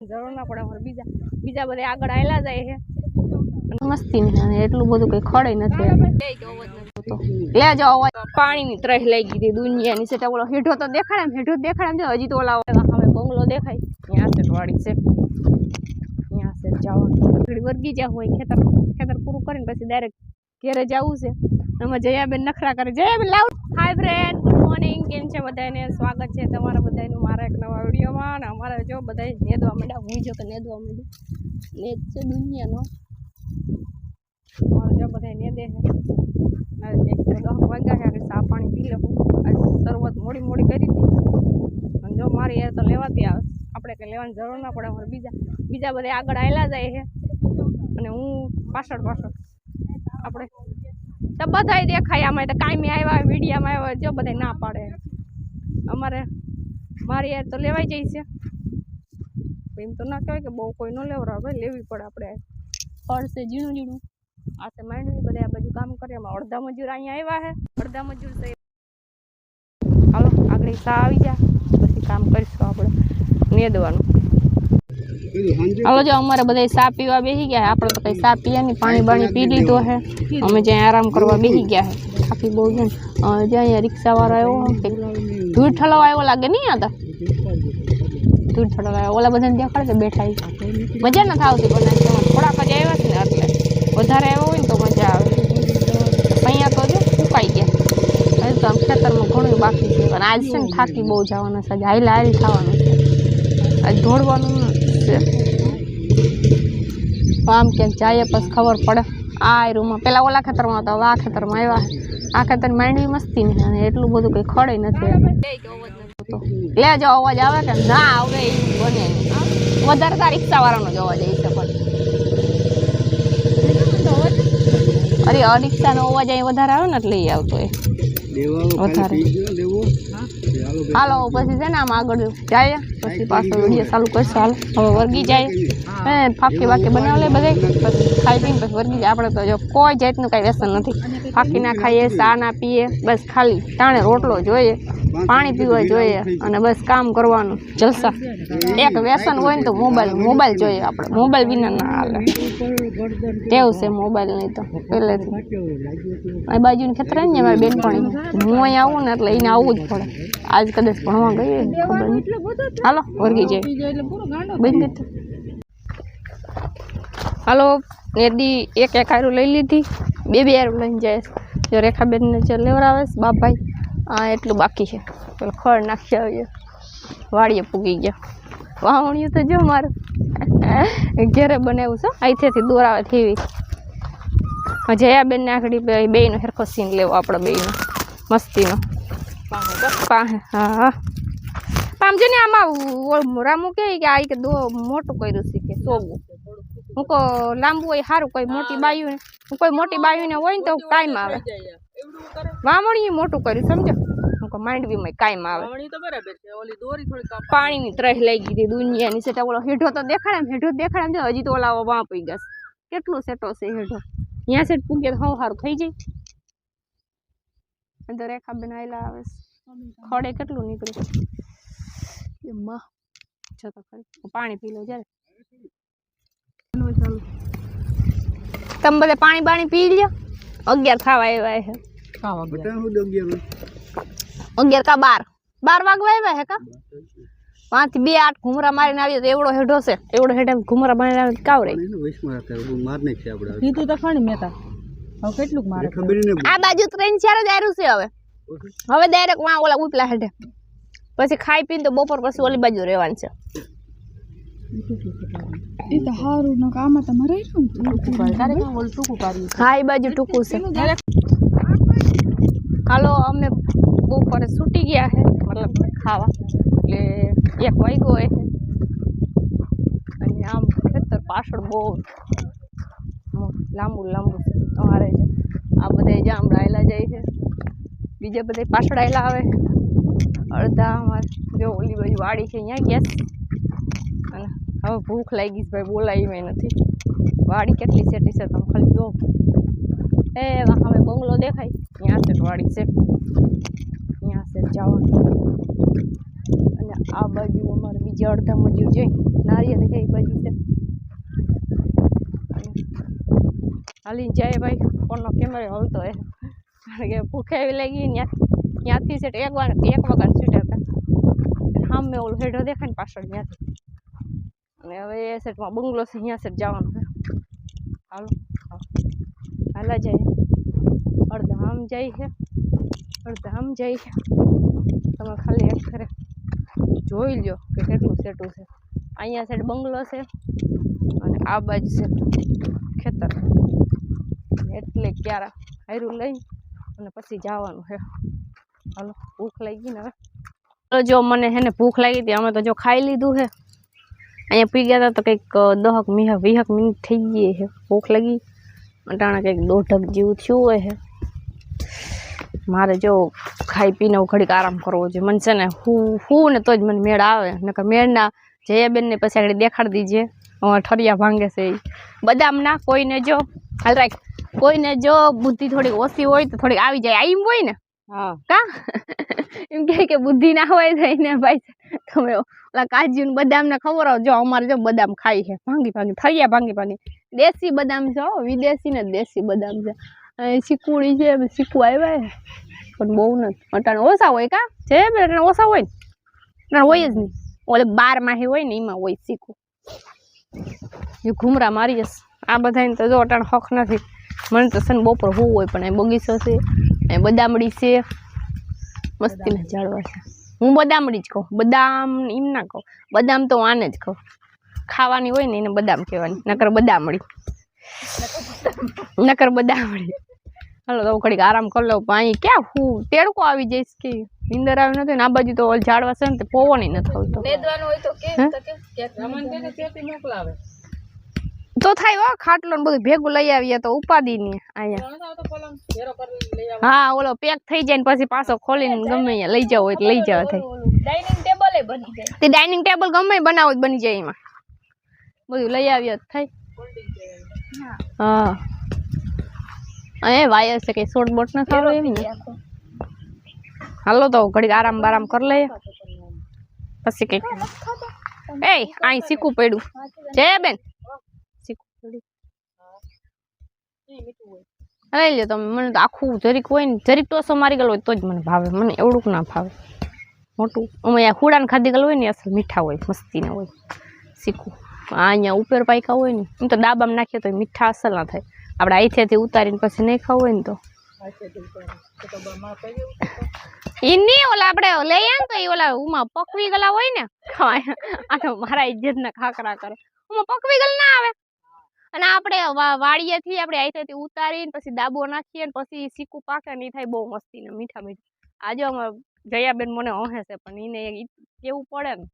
જરૂર ના પડે અમારે બીજા બધા આગળ આવેલા જાય છે મસ્તી ને એટલું બધું કઈ ખડે નથી લે જાઓ પાણીની ત્રહ લાગી ગઈ દુનિયાની છે ઓલો હેઠો તો દેખાડે હેઠો દેખાડે હજી તો ઓલા હવે બંગલો દેખાય ત્યાં છે વાડી છે ત્યાં છે જવાનું થોડી વર્ગી જ્યાં હોય ખેતર પૂરું કરીને પછી ડાયરેક્ટ ઘેરે જવું છે એમાં જયાબેન નખરા કરે જયાબેન લાવ હાય ફ્રેન્ડ ગુડ મોર્નિંગ કેમ છે બધાને સ્વાગત છે તમારા બધાનું મારા એક નવા વિડીયોમાં અને અમારે જો બધા નેદવા માંડ્યા હું જો કે નેદવા માંડ્યું નેદ છે દુનિયાનો જો બધા નેદે છે 10 વાગ્યા છે ચા પાણી પી લેવું શરૂઆત મોડી કરી હતી અને જો મારી યાર તો લેવાતી આવે આપણે કંઈ લેવાની જરૂર ના પડે અમારે બીજા બધા આગળ આવેલા જાય છે અને હું પાછળ આપણે તો બધા દેખાય આમાં તો કાયમી આવ્યા વિડીયામાં આવ્યા જો બધા ના પાડે અમારે મારી યાર તો લેવાઈ જાય છે એમ તો ના કહેવાય કે બહુ કોઈ ન લેવડાવે ભાઈ લેવી પડે આપણે ફળ છે ઝીણું આ તો માંડવી બધા આ બાજુ કામ કરે એમાં અડધા મજૂર અહીંયા આવ્યા છે અડધા મજૂર છે હાલો આગળ સા આવી જા પછી કામ કરીશું આપણે નેદવાનું હાલો જો અમારે બધા સા પીવા બેસી ગયા આપણે તો કઈ સા પીયા નહીં પાણી પી લીધો છે અમે જ્યાં આરામ કરવા બેસી ગયા છે આખી બહુ છે જ્યાં અહીંયા રિક્ષાવાળો આવ્યો ધૂળ ઠલવા આવ્યો લાગે નહીં હતા ધૂળ ઠલવા આવ્યો ઓલા બધાને દેખાડે બેઠા મજા નથી આવતી પણ થોડાક જ આવ્યા છે ને એટલે વધારે આવ્યો હોય ને તો મજા આવે અહીંયા તો જો ફૂંકાઈ ગયા હજી તો આમ ખેતરમાં ઘણું બાકી છે પણ આજ છે ને થાકી બહુ જવાના છે હાઈલ થવાનું છે આજ દોડવાનું છે આમ ક્યાંક જાય પછી ખબર પડે આ રૂમમાં પેલા ઓલા ખેતરમાં હતા હવે આ ખેતરમાં આવ્યા આ ખેતર માંડવી મસ્તી ને અને એટલું બધું કઈ ખડે નથી લે જો અવાજ આવે કે ના આવે એ બને વધારે તાર રિક્ષા વાળાનો જ અવાજ આવી છે પણ અરે રિક્ષાનો અવાજ અહીં વધારે આવે ને એટલે લઈ આવતો એ વધારે હાલો પછી છે ને આમ આગળ જાય પછી પાછો વિડીયો ચાલુ કરશે હાલ હવે વર્ગી જાય ફાંકી બાકી બનાવી લે બધે પછી ખાઈ પીને પછી વર્ગી જાય આપણે તો જો કોઈ જાતનું કાંઈ વ્યસન નથી ફાંકી ના ખાઈએ ચા ના પીએ બસ ખાલી ટાણે રોટલો જોઈએ પાણી પીવા જોઈએ અને બસ કામ કરવાનું જલસા એક વ્યસન હોય ને તો મોબાઈલ જોઈએ આપણે મોબાઈલ વિના ના હાલે ટેવ છે મોબાઈલ નહીં તો પહેલેથી આ બાજુની ખેતર ને મારી બેનપણી હું અહીંયા આવું ને એટલે એને આવવું જ પડે આજ કદાચ ભણવા ગઈ ખબર નહીં હાલો વર્ગી જાય બંધ હાલો નેદી એક હારું લઈ લીધી બે હારું લઈને જાય જો રેખાબેનને જે લેવડાવે છે બાપભાઈ આ એટલું બાકી છે પેલું ખડ નાખી આવીએ વાડીએ પૂગી ગયા વાવણિયું તો જો મારું ઘેરે બનાવ્યું છે અહીંથી દોરાવે થેવી જયાબેનને આખડી બેયનો હેરખો સીન લેવો આપણે બેયનો મસ્તીનો હા પામજો ને આમાં રામુ કહે કે આ કે મોટું કર્યું છે કે સોગું હું કહો લાંબુ હોય સારું કોઈ મોટી બાયું કોઈ મોટી બાયુને હોય ને તો કાયમ આવે વાવણી મોટું કર્યું સમજો હું કહો માંડવીમાં કાયમ આવે પાણીની ત્રહ લાગી ગઈ દુનિયાની છે ઓલો હેઠો તો દેખાડે હજી તો ઓલા વાં પી ગયા કેટલું સેટો છે હેઠો ત્યાં સેટ પૂગે તો સારું થઈ જાય તો રેખાબેન આવેલા આવે ખડે કેટલું નીકળ્યું એમાં જતો ખરી પાણી પી લો જ્યારે તમે બધે પાણી પી લ્યો 11 ખાવા આવ્યા છે 11 કા 12 વાગવા આવ્યા છે કા 5 થી 2 8 ઘુમરા મારીને આવ્યો તો એવડો હેઠો છે એવડો હેઠે ઘુમરા મારીને આવે કાવ રે કીધું તો ખણી મેતા હવે કેટલું મારે આ બાજુ 3-4 જ આર્યું છે હવે ડાયરેક્ટ વાં ઓલા ઉપલા હેઠે પછી ખાઈ પીને તો બપોર પછી ઓલી બાજુ રહેવાનું છે એ તો હારું ન કામમાં તમારે હા એ બાજુ ટૂંકું છે હાલો અમે બપોરે છૂટી ગયા છે મતલબ ખાવા એટલે 1 વાગ્યો હોય અને આમ ખેતર પાછળ બહુ લાંબુ અમારે આ બધા જામડા આવેલા જાય છે બીજા બધા પાછળ આવેલા આવે અડધા અમારે જો ઓલી બાજુ વાડી છે અહીંયા ગેસ અને હવે ભૂખ લાગી છે ભાઈ બોલાવી નથી વાડી કેટલી સેટી છે તમે ખાલી જો એ અમે બંગલો દેખાય ત્યાં છે વાડી છે ત્યાં છે જવાનું અને આ બાજુ અમારે બીજા અડધા મજૂર છે નારિયેળ છે એ બાજુ છે હાલીને જાય ભાઈ ફોનનો કેમેરો હલતો હે કારણ કે ભૂખે એવી લાગી ત્યાંથી સેટ એક વાગ્યા છૂટ્યા હતા સામે ઓલું હેઠો દેખાય ને પાછળ ત્યાંથી અને હવે એ સેટમાં બંગલો છે અહીંયા સેટ જવાનું છે હાલો હાલા જાય અડધા આમ જાય છે અડધા આમ જાય છે તમે ખાલી એક ખરે જોઈ લો કે કેટલું સેટું છે અહીંયા સાઈડ બંગલો છે અને આ બાજુ છે ખેતર એટલે ક્યારા હાયરું લઈ અને પછી જવાનું છે હાલો ભૂખ લાગી ને હવે જો મને હે ને ભૂખ લાગી હતી અમે તો જો ખાઈ લીધું છે અહીંયા પી ગયા હતા તો કંઈક 10-20 મિનિટ થઈ ગઈ છે ભૂખ લાગી અટાણા કંઈક 1.5 જેવું થયું હોય છે મારે જો ખાઈ પીને ઘડીક આરામ કરવો જોઈએ મને છે ને હું ને તો જ મને મેળ આવે નકર મેળના જયાબેનને પછી આગળ દેખાડી દીજે ઠરિયા ભાંગે છે એ બદામ ના કોઈને જો હાલ રાખ કોઈને જો બુદ્ધિ થોડીક ઓછી હોય તો થોડીક આવી જાય આઈમ હોય ને હા કા એમ કે બુદ્ધિ ના હોય થઈને ભાઈ તમે ઓલા કાજુ ને બદામ ને ખબર હોય જો અમારે જો બદામ ખાઈ છે ભાંગી ઠરિયા ભાંગી દેશી બદામ છે વિદેશી ને દેશી બદામ છે શીકુડી છે શીકુ આવ્યા પણ બહુ નથી અટાણે ઓછા હોય કા છે અટાણે ઓછા હોય ને હોય જ નહીં ઓલે 12 માહી હોય ને એમાં હોય શીકુ એ ઘૂમરા મારી જશે આ બધાને તો જો અટાણે હક નથી મને તો છે ને બપોર હોવું હોય પણ એ બગીચો છે એ બદામડી છે મસ્તીના ઝાડવા છે હું બદામડી જ કહું બદામ એમ ના કહું બદામ તો આને જ કહું ખાવાની હોય ને એને બદામ કહેવાની નકર બદામડી હાલો તો ઘડીક આરામ કરી લઉં અહીં ક્યાં હું તેડકો આવી જઈશ કે નીંદર આવી નથી ને આ બાજુ તો ઝાડવા છે ને તે પવન નથી આવતો તો થાય હો ખાટલો ને બધું ભેગું લઈ આવીએ તો ઉપાદી નહીં અહીંયા હા ઓલો પેક થઈ જાય ને પછી પાછો ખોલીને ગમે અહીંયા લઈ જાવ હોય તો લઈ જાવ થાય તે ડાઇનિંગ ટેબલ ગમે બનાવો બની જાય એમાં બધું લઈ આવીએ તો થાય હા એ વાયર છે કઈ શોર્ટ બોટ ના થાવ એમ ને હાલો તો ઘડીક આરામ બારામ કરી લઈએ પછી કઈક એ અહીં શીખવું પડ્યું છે બેન શીખવું પડ્યું લઈ લો તમે મને તો આખું જરીક હોય ને જરીક ટોસો મારી ગયેલો હોય તો જ મને ભાવે મને એવડુંક ના ભાવે મોટું અમે હુડાને ખાધી ગયેલું હોય ને અસલ મીઠા હોય મસ્તીના હોય શીખવું અહીંયા ઉપર પાયકા હોય ને એમ તો ડાબામાં નાખીએ તો મીઠા અસલ ના થાય આપણે અહીંથી ઉતારીને પછી નહીં ખાવું હોય ને તો એ નહીં ઓલા આપણે લઈ આવ તો એ ઓલા ઉમાં પકવી ગયેલા હોય ને આ તો મારા ઇજ્જતના ખાકરા કરે ઉમાં પકવી ગયેલ ના આવે અને આપણે વાડીએથી આપણે અહીંથી ઉતારીને પછી દાબો નાખીએ ને પછી શીકું પાકે ને એ થાય બહુ મસ્તી ને મીઠા આજે અમારે જયાબેન મને હસે છે પણ એને કેવું પડે ને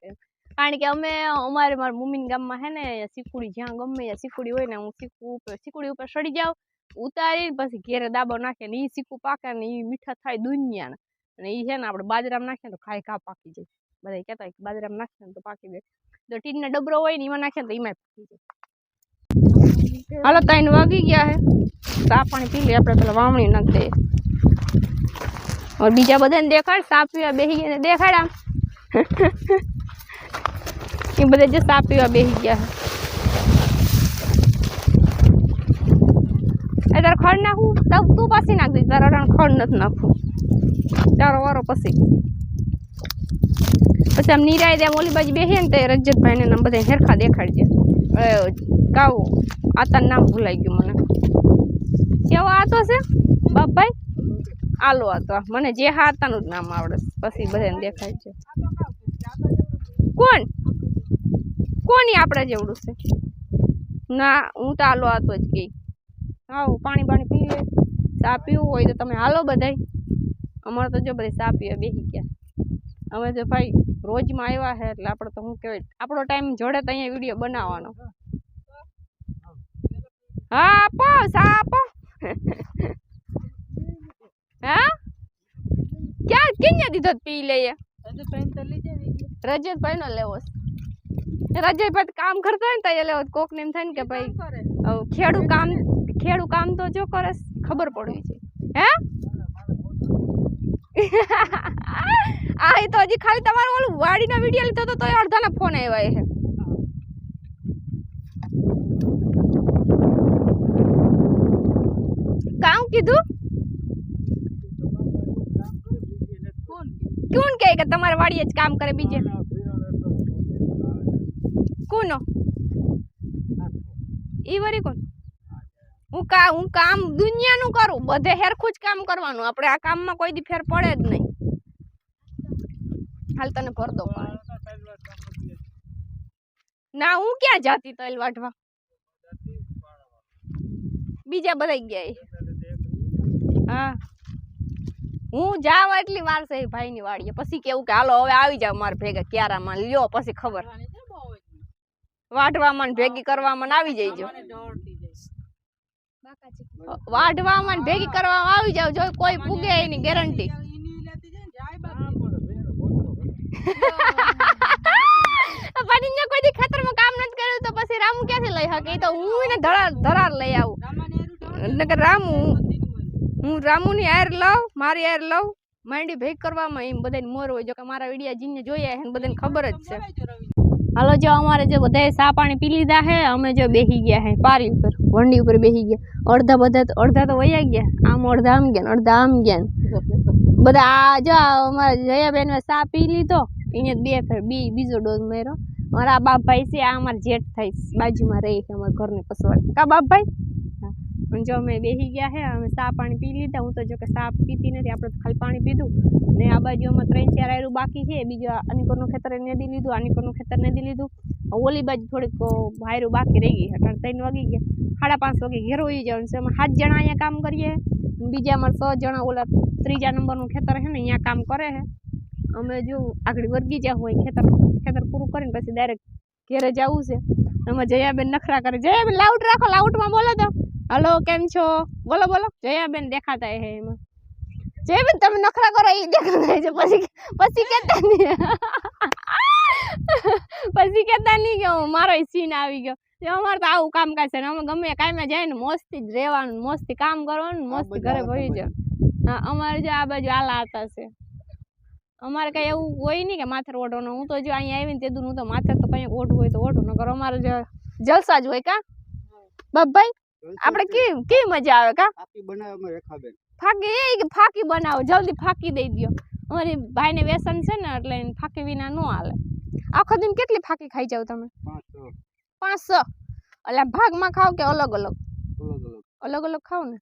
કારણ કે અમે અમારે મારા મમ્મીના ગામમાં હે ને શીકુડી જ્યાં ગમે શીકુડી હોય ને હું શીકુડી ઉપર સડી જાઉં ઉતારીને પછી ઘેરે દાબો નાખે ને એ શીકું પાકે ને એ મીઠા થાય દુનિયાના અને એ છે ને આપણે બાજરામાં નાખીએ તો ઘા પાકી જાય બધા કહેતા હોય બાજરામાં નાખીએ ને તો પાકી જાય તો ટીનનો ડબરો હોય ને એમાં નાખીએ ને તો એમાં પાકી જાય હાલો 3 વાગી ગયા હે ચા પાણી પી લે આપણે પેલા વાવણી નાખી દઈએ બીજા બધાને દેખાડ ચા પીવા બેસી ગયા દેખાડ આમ એ બધા જે ચા પીવા બેસી ગયા હે તારે ખડ નાખવું તું પાછી નાખ દે તારા ખડ નથી નાખવું તારો વારો પછી આમ નિરાય ત્યાં ઓલી બાજુ બેસીએ ને તો રજતભાઈ ને બધા હેરખા દેખાડજે કાવ આતાનું નામ ભૂલાઈ ગયું મને કેવો આતો છે બાપભાઈ આલો આતો મને જે હા આતાનું જ નામ આવડે પછી બધાને દેખાય છે કોની આપણે જેવડું છે ના હું તો આલો આતો જ ગઈ હા પાણી પી લે ચા પીવું હોય તો તમે હાલો બધાય અમારે તો જો બધા ચા પીવા બેસી ગયા અમે તો ભાઈ રોજમાં આવ્યા છે એટલે આપણે તો શું કહેવાય આપણો ટાઈમ જોડે તો અહીંયા વિડીયો બનાવવાનો હા આપો ચા આપો હા ક્યાં કેኛ દીધો પી લઈએ રજતભાઈ નો લેવો રજતભાઈ કામ કરતો હોય ને તો લેવો કોક ને એમ થાય ને કે ભાઈ ખેડૂ કામ તો જો કરે ખબર પડવી છે હે આ એ તો હજી ખાલી તમારો ઓલું વાડીનો વિડિયો લીધો તો તોય અડધાના ફોન આવ્યા છે. કામ કીધું કોણ કહે કે તમારે વાડીએ જ કામ કરે બીજે કોનો ઈ વરી કોણ હું કામ દુનિયાનું કરું બધે હેરખું જ કામ કરવાનું આપણે આ કામમાં કોઈ દી ફેર પડે જ નહીં હાલ તને ભર દો ના હું ક્યાં જાતી તલ વાટવા બીજા બધા ગયા હા હું જાવ એટલી વાર છે ભાઈ ની વાડીએ પછી કેવું કે હાલો હવે આવી જાવ મારે ભેગા ક્યારામાં લ્યો પછી ખબર વાઢવામાં ભેગી કરવામાં આવી જઈજો વાઢવામાં ભેગી કરવામાં આવી જાવ જો કોઈ પૂગે એની ગેરંટી પણ કોઈ દી ખેતરમાં કામ નથી કર્યું તો પછી રામુ ક્યાંથી લઈ શકે તો હું એને ધરાર લઈ આવું નકર હું રામુની હાર લઉં મારી હાર લઉં માંડી ભેગ કરવામાં એમ બધાને મોર હોય જો કે મારા વિડિયા જીને જોઈએ એને બધાને ખબર જ છે હાલો જો અમારે જો બધાએ સા પાણી પી લીધા હે અમે જો બેહી ગયા હે પારી ઉપર વંડી ઉપર બેહી ગયા અડધા તો વયા ગયા આમ અડધા આમ ગયા અડધા આમ ગયા બધા આ જો અમારા જયાબેન સા પી લીધો એને બે ફેર બીજો ડોઝ માર્યો મારા બાપભાઈ છે આ અમારા જેઠ થાય બાજુમાં રહી છે અમારા ઘરની પસવાડે કા બાપભાઈ પણ જો અમે બેસી ગયા હે અમે સા પાણી પી લીધા હું તો જો કે સા પીતી નથી આપણે તો ખાલી પાણી પીધું ને આ બાજુ અમારે 3-4 આયરું બાકી છે બીજા અનિકોરનું ખેતર નદી લીધું આનિકોરનું ખેતર નદી લીધું ઓલી બાજુ થોડીક આયરું બાકી રહી ગઈ એટલે 3 વાગી ગયા 5:30 વાગે ઘેર હોઈ જવાનું છે અમે 7 જણા અહીંયા કામ કરીએ બીજા અમારે 6 જણા ઓલા 3જા નંબરનું ખેતર છે ને અહીંયા કામ કરે છે અમે જો આગળ વર્ગી જ્યાં હોય ખેતર પૂરું કરીને પછી ડાયરેક્ટ ઘેરે જવું છે અમે જયાબેન નખરા કરે જયાબેન લાઉટ રાખો લાઉટમાં બોલો તો હલો કેમ છો બોલો જયાબેન દેખાતા હે એમાં જયાબેન તમે નખરા કરો એ દેખાતા છે પછી કેતા નહીં કે મારો સીન આવી ગયો અમારે તો આવું કામકાજ છે ને અમે ગમે કાંઈ જાય ને મોજથી જ રહેવાનું મોજથી કામ કરવાનું મોજથી ઘરે ભરી જાય હા અમારે જો આ બાજુ આલા હતા છે અમારે કઈ એવું હોય નહીં કે માથે ઓઢવાનું હું તો જો અહીંયા આવીને તે હું તો માથે તો કઈ ઓઢવું હોય તો ઓઢું નકર અમારે જો જલસા જ હોય કા બાપભાઈ આપણે કેવી મજા આવે કા ફાકી બનાવે રેખાબેન ફાકી બનાવો જલ્દી ફાકી દઈ દો અમારી ભાઈને વ્યસન છે ને એટલે ફાકી વિના ન હાલે આખો દિન કેટલી ફાકી ખાઈ જાવ તમે 500 એટલે ભાગમાં ખાવ કે અલગ અલગ ખાવ ને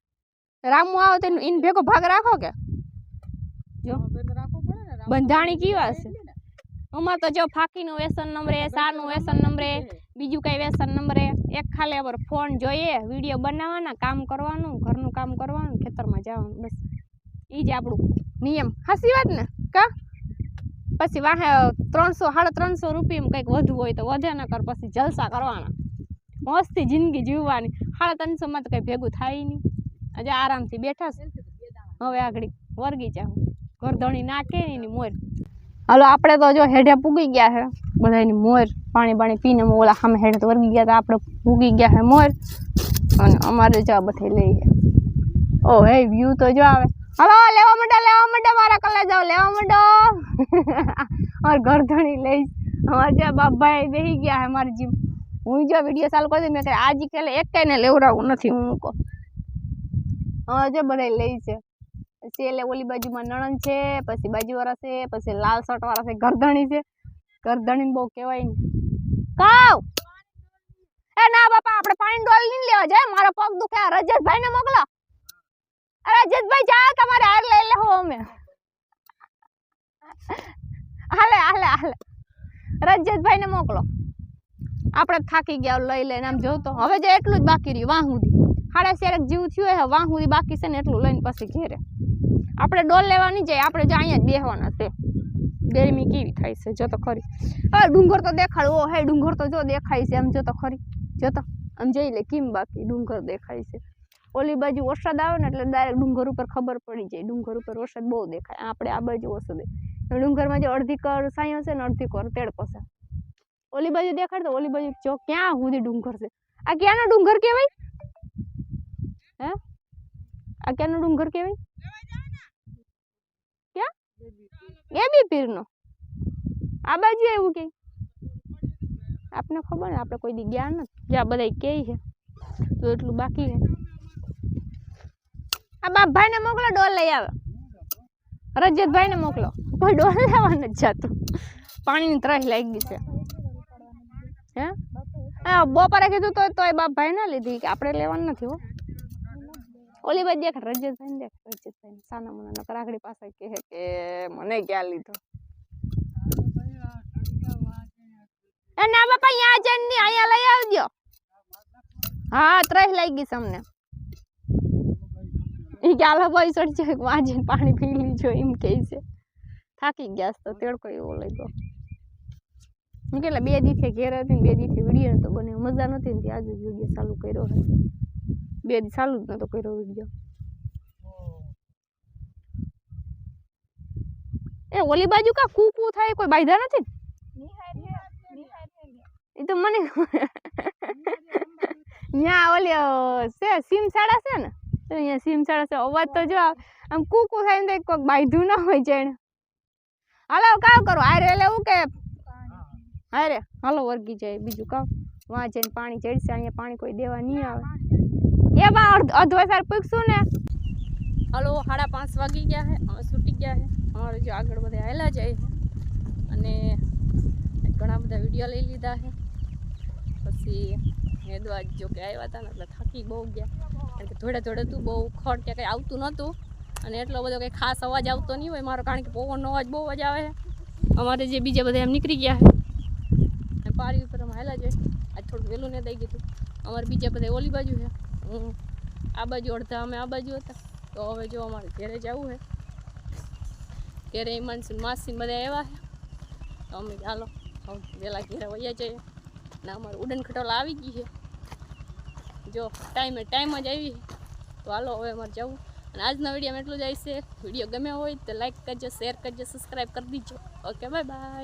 રામુ આવો તો ઇન ભેગો ભાગ રાખો કે જો બંધાણી કેવા છે અમાર તો જો ફાકીનું વ્યસન નંબરે સાનું વ્યસન નંબરે બીજું કઈ વ્યસન નંબરે એક ખાલી અમાર ફોન જોઈએ વિડિયો બનાવવાના કામ કરવાનું ઘરનું કામ કરવાનું ખેતરમાં જવાનું બસ ઈ જ આપણું નિયમ હાસી વાત ને કા પછી વાહે 300-350 રૂપિયા કંઈક વધુ હોય તો વધે ન કર પછી જલસા કરવાના મસ્તી જિંદગી જીવવાની 350 માં તો કઈ ભેગું થાય નહીં આજે આરામથી બેઠા છે હવે આગળ વર્ગી જાવ ગરધણી નાખે એની મોર હાલો આપણે તો જો હેઠે પૂગી ગયા છે બધાની મોર પાણી પીને ઓલા સામે હેઠે તો વર્ગી ગયા તો આપણે પૂગી ગયા છે મોર અને અમારે જો બધા લઈ ઓ હે વ્યૂ તો જો આવે હાલો લેવા માંડો મારા કલે જાવ લેવા માંડો અમાર ગરધણી લઈ અમાર જો બાપભાઈ બેહી ગયા છે મારી જીમ હું જો વિડિયો ચાલુ કરી મેં કે આજી કેલે એક કઈને લેવરાવું નથી હું કો હા જો બધા લઈ છે પછી એટલે ઓલી બાજુમાં નણંદ છે પછી બાજુવાળા છે પછી લાલ શર્ટ વાળા છે ગરધણી છે ગરધણી બહુ કહેવાય ને કાવ એ ના બાપા આપણે પાણી ડોલ નહીં લેવા જાય મારો પગ દુખે રજતભાઈ ને મોકલો રજતભાઈ જા તમારે હાર લઈ લે હો અમે હાલે રજતભાઈ ને મોકલો આપણે થાકી ગયા લઈ લઈને આમ જોતો હવે જે એટલું જ બાકી રહ્યું વાહ સુધી 4:30 જેવું થયું હે વાહ સુધી બાકી છે ને એટલું લઈને પછી ઘેરે આપણે ડોલ લેવાની જાય આપણે જો અહીંયા જ બેહવાના છે ગરમી કેવી થાય છે જો તો ખરી હવે ડુંગર તો દેખાડવો હે ડુંગર તો જો દેખાય છે આમ જો તો ખરી જો તો આમ જોઈ લે કેમ બાકી ડુંગર દેખાય છે ઓલી બાજુ વરસાદ આવે ને એટલે ડાયરેક્ટ ડુંગર ઉપર ખબર પડી જાય ડુંગર ઉપર વરસાદ બહુ દેખાય આપણે આ બાજુ ઓછો દેખાય ડુંગરમાં જો અડધી કર સાયો છે ને અડધી કર તેડ પાસે ઓલી બાજુ દેખાડ તો ઓલી બાજુ જો ક્યાં સુધી ડુંગર છે આ ક્યાંનો ડુંગર કહેવાય હે આ ક્યાંનો ડુંગર કહેવાય ક્યાં એ બી પીરનો આ બાજુ એવું કે આપને ખબર ને આપણે કોઈ દી ગયા નથી જ્યાં બધા કે છે તો એટલું બાકી છે આ બાપભાઈ ને મોકલો ડોલ લઈ આવે રજતભાઈ ને મોકલો કોઈ ડોલ લેવા નથી જાતું પાણીની ત્રાસ લાગી છે હે બપોરે કીધું તો એ બાપભાઈ ના લીધી કે આપણે લેવાનું નથી હો ઓલી બાજુ દેખ રજતભાઈ ને દેખ રજતભાઈ સાના મુના કરાકડી પાસે કહે કે મને ક્યાં લીધો એ ના બાપા અહીંયા જણની અહીંયા લઈ આવજો હા ત્રાસ લાગી છે અમને ઈ કે આલો ભાઈ સડી છે વાંજીને પાણી પી લીજો એમ કહે છે થાકી ગયા તો તેડકો એવો લઈ ગયો હું કેટલા 2 દિવસે ઘેર હતી 2 દિવસે વિડીયો તો બને મજા નથી ને આજે વિડીયો ચાલુ કર્યો છે 2 દિવસ ચાલુ જ નતો કર્યો વિડીયો એ ઓલી બાજુ કા કૂકુ થાય કોઈ બાયધા નથી એ તો મને ન્યા ઓલી છે સીમસાડા છે ને અહીંયા સીમસાડા છે અવાજ તો જો આમ કૂકુ થાય ને કોઈ બાયધું ના હોય જાણે હાલો કાવ કરો આરે લેવું કે અરે હાલો વર્ગી જાય બીજું કાવ વાં જઈને પાણી ચડશે અહીંયા પાણી કોઈ દેવા નહીં આવે એ બા અધવસાર પૂછશું ને હાલો 5:30 વાગી ગયા છે અમે છૂટી ગયા છે અમારે જો આગળ બધા આવેલા જાય છે અને ઘણા બધા વિડીયો લઈ લીધા છે પછી હેદવા જો કે આવ્યા હતા ને એટલે થાકી બહુ ગયા કારણ કે થોડે થોડે તું બહુ ખડ કે કંઈ આવતું નહોતું અને એટલો બધો કંઈ ખાસ અવાજ આવતો નહીં હોય મારો કારણ કે પવનનો અવાજ બહુ જ આવે છે અમારે જે બીજા બધા એમ નીકળી ગયા છે પારી ઉપર અમે હાલા જાય આજ થોડું વહેલું ને દઈ ગયું અમારે બીજા બધા ઓલી બાજુ છે હું આ બાજુ અડધા અમે આ બાજુ હતા તો હવે જો અમારે ઘરે જવું છે ઘરે ઈમાનસી માસી બધા આવ્યા છે તો અમે ચાલો વહેલા ઘેરે વયા જઈએ ને અમારું ઉડન ખટોલા આવી ગઈ છે જો ટાઈમ જ આવી તો હાલો હવે અમારે જવું અને આજના વિડીયોમાં એટલું જ આવશે વિડીયો ગમ્યો હોય તો લાઈક કરજો શેર કરજો સબસ્ક્રાઈબ કરી દીજો ઓકે બાય બાય